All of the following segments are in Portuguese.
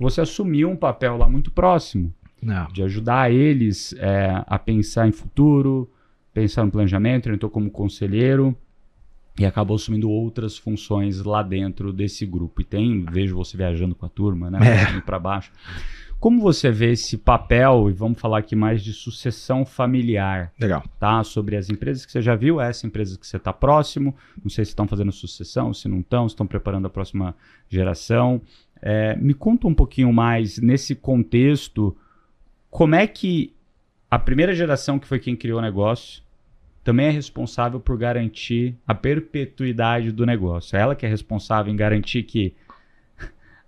você assumiu um papel lá muito próximo, de ajudar eles a pensar em futuro, pensar no planejamento. Ele entrou como conselheiro e acabou assumindo outras funções lá dentro desse grupo. E vejo você viajando com a turma, né? Para baixo. Como você vê esse papel, e vamos falar aqui mais de sucessão familiar. Legal. Tá? Sobre as empresas que você já viu, essa empresa que você está próximo, não sei se estão fazendo sucessão, se não estão, se estão preparando a próxima geração. Me conta um pouquinho mais nesse contexto, como é que a primeira geração, que foi quem criou o negócio, também é responsável por garantir a perpetuidade do negócio. É ela que é responsável em garantir que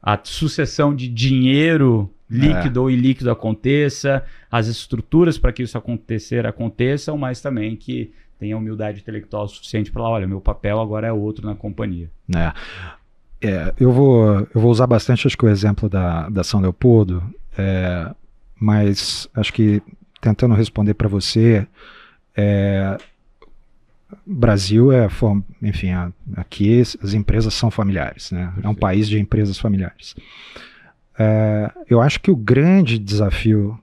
a sucessão de dinheiro líquido ou ilíquido aconteça, as estruturas para que isso aconteçam, mas também que tenha humildade intelectual suficiente para falar, olha, meu papel agora é outro na companhia. Eu vou usar bastante, acho que o exemplo da São Leopoldo, mas acho que tentando responder para você, Brasil enfim, aqui as empresas são familiares, né? Perfeito. É um país de empresas familiares. Eu acho que o grande desafio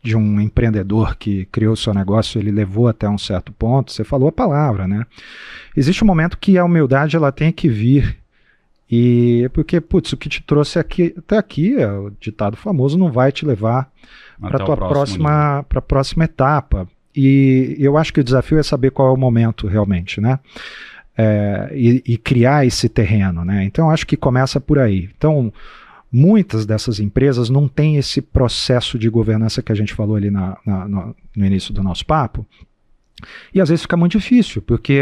de um empreendedor que criou o seu negócio, ele levou até um certo ponto, você falou a palavra, né? Existe um momento que a humildade ela tem que vir, porque, o que te trouxe até aqui, o ditado famoso, não vai te levar para a próxima etapa. E eu acho que o desafio é saber qual é o momento realmente, né? E criar esse terreno, né? Então, acho que começa por aí. Então, muitas dessas empresas não têm esse processo de governança que a gente falou ali no início do nosso papo. E às vezes fica muito difícil, porque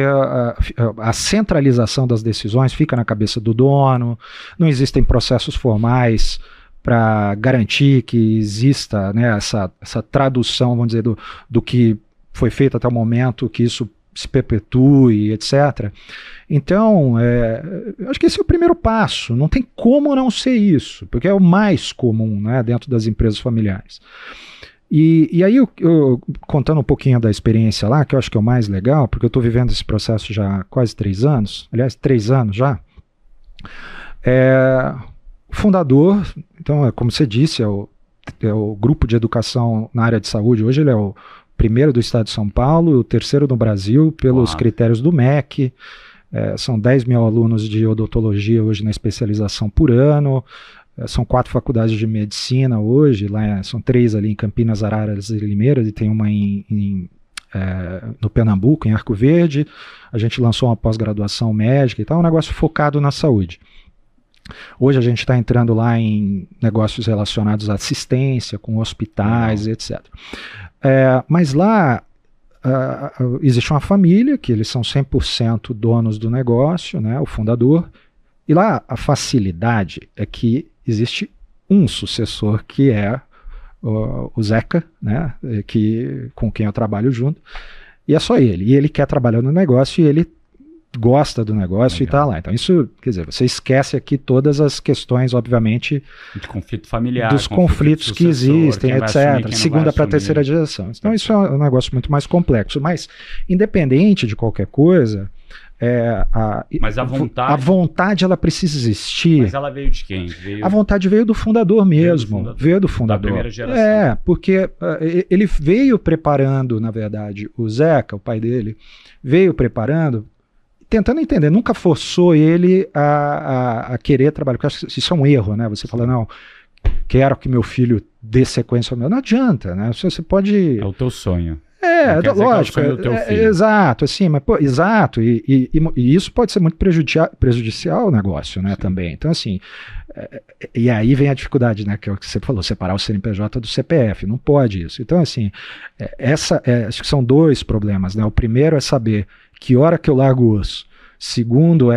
a centralização das decisões fica na cabeça do dono, não existem processos formais para garantir que exista, né, essa tradução, vamos dizer, do que foi feito até o momento, que isso se perpetue, etc. Então, acho que esse é o primeiro passo, não tem como não ser isso, porque é o mais comum, né, dentro das empresas familiares. E aí, eu contando um pouquinho da experiência lá, que eu acho que é o mais legal, porque eu estou vivendo esse processo já há quase 3 anos, aliás, 3 anos já, o fundador, então, como você disse, é o grupo de educação na área de saúde, hoje ele é o primeiro do estado de São Paulo, o terceiro no Brasil, pelos critérios do MEC, são 10 mil alunos de odontologia hoje na especialização por ano, são 4 faculdades de medicina hoje, lá são 3 ali em Campinas, Araras e Limeira, e tem uma no Pernambuco, em Arco Verde. A gente lançou uma pós-graduação médica e tal, um negócio focado na saúde. Hoje a gente está entrando lá em negócios relacionados à assistência, com hospitais, etc. Mas lá existe uma família, que eles são 100% donos do negócio, né, o fundador, e lá a facilidade é que existe um sucessor, que é o Zeca, né, com quem eu trabalho junto, e é só ele. E ele quer trabalhar no negócio e ele gosta do negócio. Legal. E está lá. Então isso, quer dizer, você esquece aqui todas as questões, obviamente, de conflito familiar, dos conflitos que existem, etc. Segunda para terceira geração. Então isso é um negócio muito mais complexo. Mas, independente de qualquer coisa, mas a vontade ela precisa existir. Mas ela veio de quem? A vontade veio do fundador mesmo. Veio do fundador. Da primeira geração. Porque ele veio preparando, na verdade, o Zeca, o pai dele, veio preparando, tentando entender, nunca forçou ele a querer trabalhar, porque acho que isso é um erro, né? Você fala, não, quero que meu filho dê sequência ao meu. Não adianta, né? Você pode... É o teu sonho. Lógico, exato, assim, mas exato, e isso pode ser muito prejudicial ao negócio, né, também. Então, assim, e aí vem a dificuldade, né, que é o que você falou, separar o CNPJ do CPF, não pode isso. Então, assim, acho que são 2 problemas, né? O primeiro é saber que hora que eu largo o osso. Segundo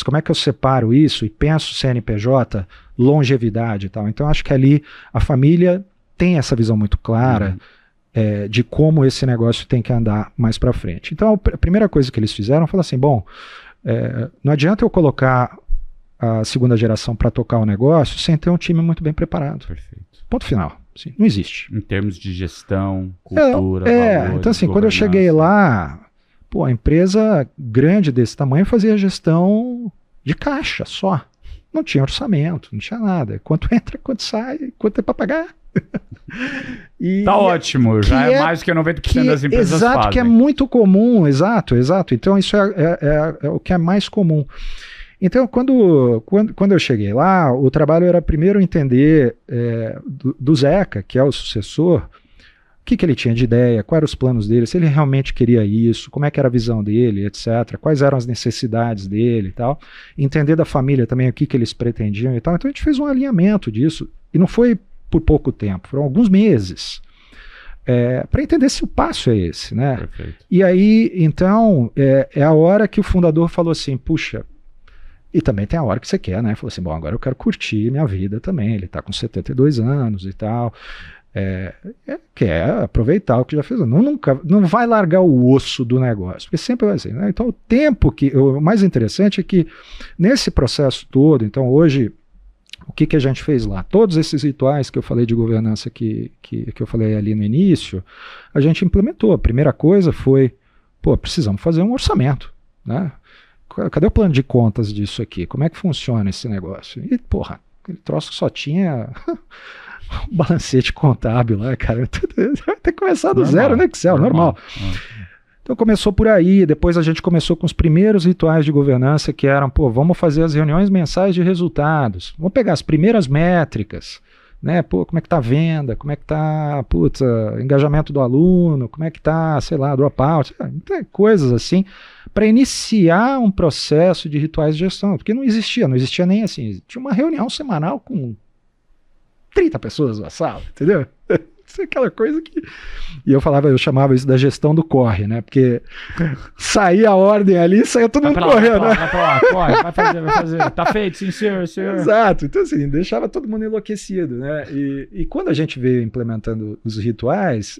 como é que eu separo isso e penso CNPJ, longevidade e tal. Então, acho que ali a família tem essa visão muito clara, de como esse negócio tem que andar mais para frente. Então, a primeira coisa que eles fizeram foi assim, bom, não adianta eu colocar a segunda geração para tocar o negócio sem ter um time muito bem preparado. Perfeito. Ponto final. Assim, não existe. Em termos de gestão, cultura, valores, então assim, quando eu cheguei lá, a empresa grande desse tamanho fazia gestão de caixa só. Não tinha orçamento, não tinha nada. Quanto entra, quanto sai, quanto é para pagar. Tá ótimo, já é mais do que 90% das empresas exato, fazem. Que é muito comum, exato. Então isso é o que é mais comum. Então, quando eu cheguei lá, o trabalho era primeiro entender do Zeca, que é o sucessor, o que ele tinha de ideia, quais eram os planos dele, se ele realmente queria isso, como é que era a visão dele, etc., quais eram as necessidades dele e tal. Entender da família também o que eles pretendiam e tal. Então a gente fez um alinhamento disso, e não foi por pouco tempo, foram alguns meses, para entender se o passo é esse, né? Perfeito. E aí, então, é a hora que o fundador falou assim, puxa, e também tem a hora que você quer, né? Falou assim, bom, agora eu quero curtir minha vida também, ele está com 72 anos e tal, quer aproveitar o que já fez, não vai largar o osso do negócio, porque sempre vai ser, né? Então o tempo o mais interessante é que nesse processo todo, então hoje, o que a gente fez lá? Todos esses rituais que eu falei de governança que eu falei ali no início, a gente implementou. A primeira coisa foi, precisamos fazer um orçamento, né? Cadê o plano de contas disso aqui? Como é que funciona esse negócio? E, aquele troço só tinha um balancete contábil lá, cara. Vai ter que começar do zero no Excel, normal. Então começou por aí, depois a gente começou com os primeiros rituais de governança que eram, vamos fazer as reuniões mensais de resultados, vamos pegar as primeiras métricas, né? Como é que tá a venda, como é que tá, engajamento do aluno, como é que tá, sei lá, dropout, coisas assim, para iniciar um processo de rituais de gestão, porque não existia nem assim, tinha uma reunião semanal com 30 pessoas na sala, entendeu? Isso é aquela coisa que... E eu chamava isso da gestão do corre, né? Porque saía a ordem ali, saía todo mundo correndo, né? Vai pra lá, corre, vai fazer. Tá feito, sim, senhor. Exato. Então, assim, deixava todo mundo enlouquecido, né? E quando a gente veio implementando os rituais,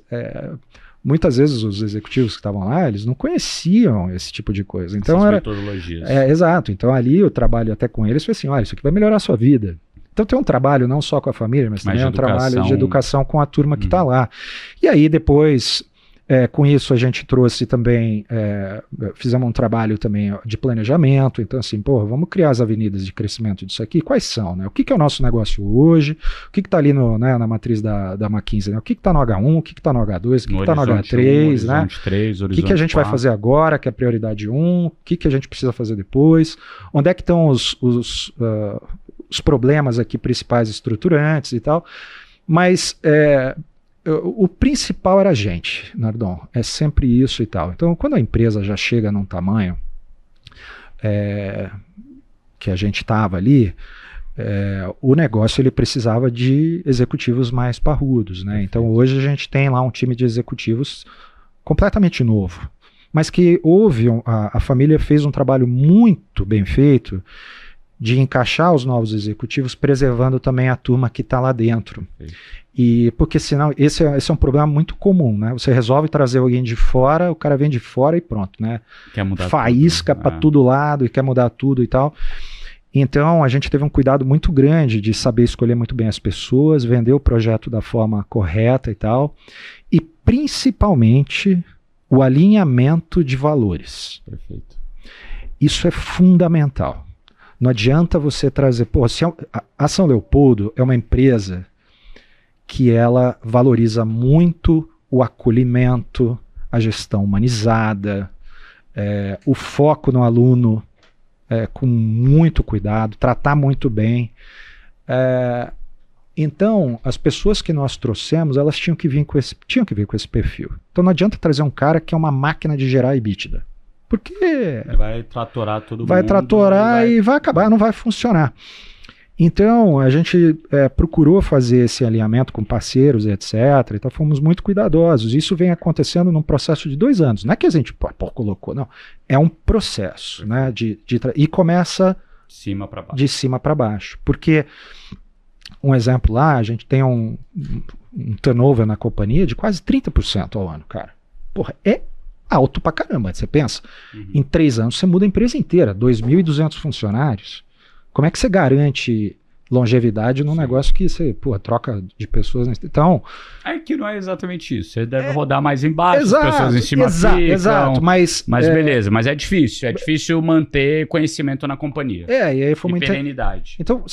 muitas vezes os executivos que estavam lá, eles não conheciam esse tipo de coisa. Então essas metodologias. Exato. Então ali o trabalho até com eles foi assim, olha, isso aqui vai melhorar a sua vida. Então tem um trabalho não só com a família, mas também um trabalho de educação com a turma que está lá. E aí depois, com isso a gente trouxe também, fizemos um trabalho também de planejamento, então assim, vamos criar as avenidas de crescimento disso aqui, quais são, né? O que é o nosso negócio hoje, o que está ali na matriz da McKinsey, né? O que está no H1, o que está no H2, o que está no H3, né? 3, o que a gente vai fazer agora, que é a prioridade 1, o que a gente precisa fazer depois, onde é que estão os problemas aqui principais estruturantes e tal, mas o principal era a gente, Nardon, é sempre isso e tal. Então, quando a empresa já chega num tamanho que a gente estava ali, o negócio ele precisava de executivos mais parrudos, né? Então, hoje a gente tem lá um time de executivos completamente novo, mas que a família fez um trabalho muito bem feito de encaixar os novos executivos, preservando também a turma que está lá dentro. E porque senão, esse é um problema muito comum, né? Você resolve trazer alguém de fora, o cara vem de fora e pronto, né? Quer mudar faísca para todo lado e quer mudar tudo e tal. Então a gente teve um cuidado muito grande de saber escolher muito bem as pessoas, vender o projeto da forma correta e tal, e principalmente o alinhamento de valores. Perfeito. Isso é fundamental. Não adianta você trazer... se a São Leopoldo é uma empresa que ela valoriza muito o acolhimento, a gestão humanizada, o foco no aluno com muito cuidado, tratar muito bem. Então, as pessoas que nós trouxemos, elas tinham que vir com esse perfil. Então não adianta trazer um cara que é uma máquina de gerar EBITDA. Porque vai tratorar todo mundo. Vai tratorar e vai acabar, não vai funcionar. Então, a gente procurou fazer esse alinhamento com parceiros, etc. Então, fomos muito cuidadosos. Isso vem acontecendo num processo de 2 anos. Não é que a gente colocou, não. É um processo, né? E começa de cima para baixo. Porque, um exemplo lá, a gente tem um turnover na companhia de quase 30% ao ano, cara. Alto pra caramba, você pensa. Em 3 anos você muda a empresa inteira, 2.200 funcionários. Como é que você garante longevidade num negócio que você, pô, troca de pessoas. Então... É que não é exatamente isso. Você deve rodar mais embaixo, exato, as pessoas em cima ficam. Exato, mas beleza, mas é difícil manter conhecimento na companhia. E aí foi muito... perenidade. Então,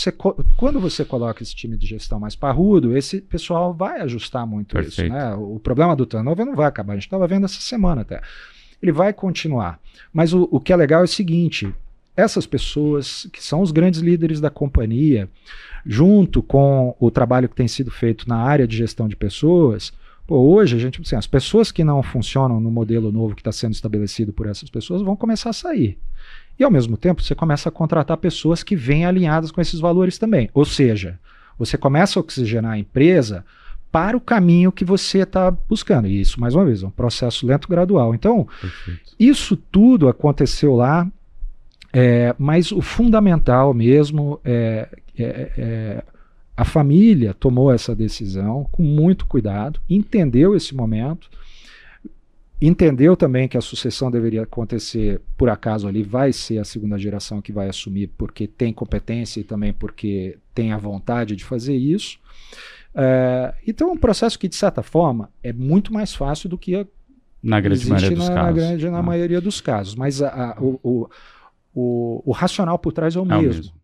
quando você coloca esse time de gestão mais parrudo, esse pessoal vai ajustar muito Perfeito. isso, né? O problema do turnover não vai acabar, a gente estava vendo essa semana até. Ele vai continuar. Mas o que é legal é o seguinte, essas pessoas que são os grandes líderes da companhia, junto com o trabalho que tem sido feito na área de gestão de pessoas, pô, hoje a gente, assim, as pessoas que não funcionam no modelo novo que está sendo estabelecido por essas pessoas vão começar a sair. E ao mesmo tempo você começa a contratar pessoas que vêm alinhadas com esses valores também. Ou seja, você começa a oxigenar a empresa para o caminho que você está buscando. E isso, mais uma vez, é um processo lento gradual. Então, Perfeito. Isso tudo aconteceu lá, mas o fundamental mesmo a família tomou essa decisão com muito cuidado, entendeu esse momento, entendeu também que a sucessão deveria acontecer, por acaso ali vai ser a segunda geração que vai assumir porque tem competência e também porque tem a vontade de fazer isso. Então é um processo que, de certa forma, é muito mais fácil do que na grande maioria dos casos. Na maioria dos casos. Mas o racional por trás é o mesmo.